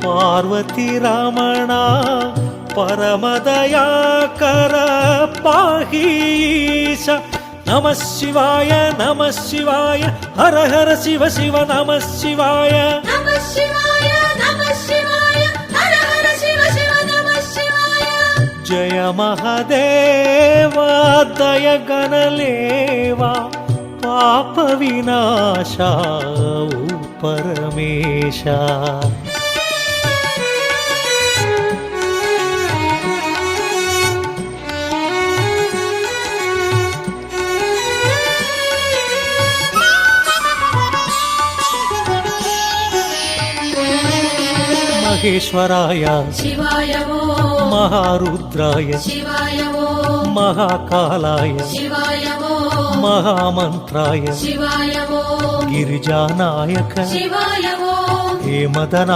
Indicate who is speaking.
Speaker 1: पार्वती रमणा परमदयाकर पाहि ईश। नमः शिवाय हर हर शिव शिव नमः शिवाय
Speaker 2: नमः शिवाय हर हर शिव शिव नमः शिवाय।
Speaker 1: जय महादेवा दय गणलेवा पाप विनाशा ओ परमेशा। महेश्वराय
Speaker 2: शिवाय वो
Speaker 1: महारुद्राय
Speaker 2: शिवाय वो
Speaker 1: महाकालाय
Speaker 2: शिवाय वो
Speaker 1: महामंत्राय
Speaker 2: शिवाय वो
Speaker 1: गिरिजानायक
Speaker 2: शिवाय वो
Speaker 1: हे मदना।